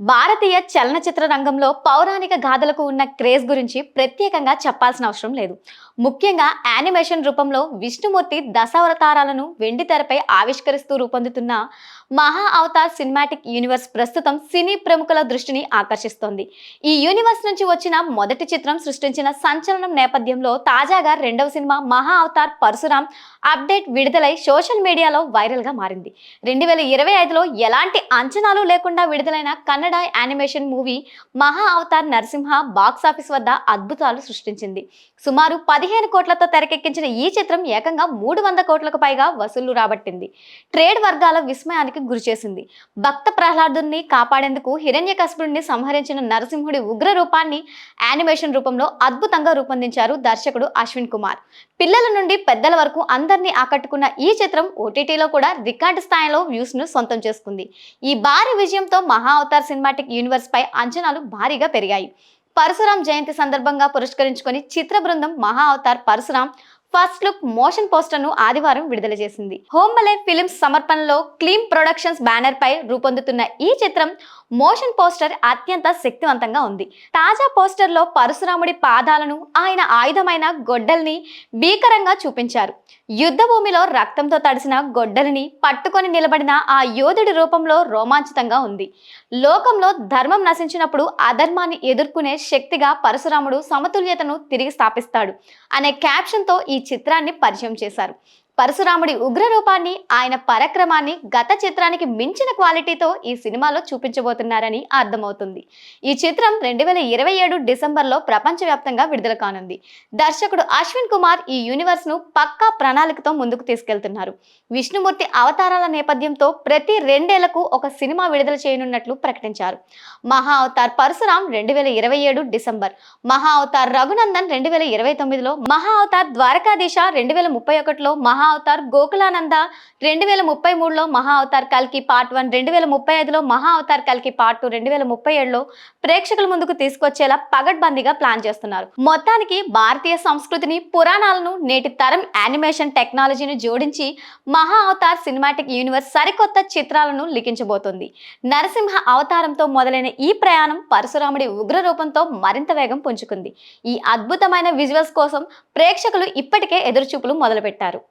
భారతీయ చలనచిత్ర రంగంలో పౌరాణిక గాథలకు ఉన్న క్రేజ్ గురించి ప్రత్యేకంగా చెప్పాల్సిన అవసరం లేదు. ముఖ్యంగా యానిమేషన్ రూపంలో విష్ణుమూర్తి దశావతారాలను వెండి తెరపై ఆవిష్కరిస్తూ రూపొందుతున్న మహా అవతార్ సినిమాటిక్ యూనివర్స్ ప్రస్తుతం సినీ ప్రముఖుల దృష్టిని ఆకర్షిస్తోంది. ఈ యూనివర్స్ నుంచి వచ్చిన మొదటి చిత్రం సృష్టించిన సంచలనం నేపథ్యంలో తాజాగా రెండవ సినిమా మహా అవతార్ పరశురాం అప్డేట్ విడుదలై సోషల్ మీడియాలో వైరల్ గా మారింది. 2025లో ఎలాంటి అంచనాలు లేకుండా విడుదలైన కన్నడ యానిమేషన్ మూవీ మహా అవతార్ నరసింహ బాక్సాఫీస్ వద్ద అద్భుతాలు సృష్టించింది. సుమారు 15 కోట్లతో తెరకెక్కించిన ఈ చిత్రం ఏకంగా 300 కోట్లకు పైగా వసూళ్లు రాబట్టింది. ట్రేడ్ వర్గాల విస్మయానికి గురిచేసింది. భక్త ప్రహ్లాదుని కాపాడేందుకు హిరణ్యకశిపుడిని సంహరించిన నరసింహుడి ఉగ్ర రూపాన్ని యానిమేషన్ రూపంలో అద్భుతంగా రూపొందించారు దర్శకుడు అశ్విన్ కుమార్. పిల్లల నుండి పెద్దల వరకు అందరినీ ఆకట్టుకున్న ఈ చిత్రం ఓటీటీలో కూడా రికార్డు స్థాయిలో వ్యూస్ ను సొంతం చేసుకుంది. ఈ భారీ విజయంతో మహా అవతార్ సినిమాటిక్ యూనివర్స్ పై అంచనాలు భారీగా పెరిగాయి. పరశురాం జయంతి సందర్భంగా పురస్కరించుకొని చిత్ర బృందం Maha Avatar Parashuram first look motion poster ను ఆదివారం విడుదల చేసింది. హోంబలే ఫిలిమ్స్ సమర్పణలో క్లీమ్ ప్రొడక్షన్స్ బ్యానర్ పై రూపొందుతున్న ఈ చిత్రం మోషన్ పోస్టర్ అత్యంత శక్తివంతంగా ఉంది. తాజా పోస్టర్ లో పరశురాముడి పాదాలను, ఆయన ఆయుధమైన గొడ్డల్ని భీకరంగా చూపించారు. యుద్ధ భూమిలో రక్తంతో తడిసిన గొడ్డలిని పట్టుకొని నిలబడిన ఆ యోధుడి రూపంలో రోమాంచితంగా ఉంది. లోకంలో ధర్మం నశించినప్పుడు అధర్మాన్ని ఎదుర్కొనే శక్తిగా పరశురాముడు సమతుల్యతను తిరిగి స్థాపిస్తాడు అనే క్యాప్షన్ తో ఈ చిత్రాన్ని పరిచయం చేశారు. పరశురాముడి ఉగ్ర రూపాన్ని, ఆయన పరాక్రమాన్ని గత చిత్రానికి మించిన క్వాలిటీతో ఈ సినిమాలో చూపించబోతున్నారని అర్థమవుతుంది. ఈ చిత్రం 2027 డిసెంబర్లో ప్రపంచవ్యాప్తంగా విడుదల కానుంది. దర్శకుడు అశ్విన్ కుమార్ ఈ యూనివర్స్ ను పక్కా ప్రణాళికతో ముందుకు తీసుకెళ్తున్నారు. విష్ణుమూర్తి అవతారాల నేపథ్యంతో ప్రతి 2 ఏళ్లకు ఒక సినిమా విడుదల చేయనున్నట్లు ప్రకటించారు. మహా అవతార్ పరశురాం 2027 డిసెంబర్, మహా అవతార్ రఘునందన్ 2029లో, మహా అవతార్ ద్వారకాధీశ 2031లో, మహా అవతార్ గోకులానంద 2033లో, మహా అవతార్ కల్కి పార్ట్ 1 2035లో, మహా అవతార్ కల్కి పార్ట్ 2 2037లో ప్రేక్షకుల ముందుకు తీసుకొచ్చేలా పగడ్బందీగా ప్లాన్ చేస్తున్నారు. మొత్తానికి భారతీయ సంస్కృతిని, పురాణాలను నేటి తరం యానిమేషన్ టెక్నాలజీని జోడించి మహా అవతార్ సినిమాటిక్ యూనివర్స్ సరికొత్త చిత్రాలను లిఖించబోతోంది. నరసింహ అవతారంతో మొదలైన ఈ ప్రయాణం పరశురాముడి ఉగ్ర రూపంతో మరింత వేగం పుంజుకుంది. ఈ అద్భుతమైన విజువల్స్ కోసం ప్రేక్షకులు ఇప్పటికే ఎదురుచూపులు మొదలుపెట్టారు.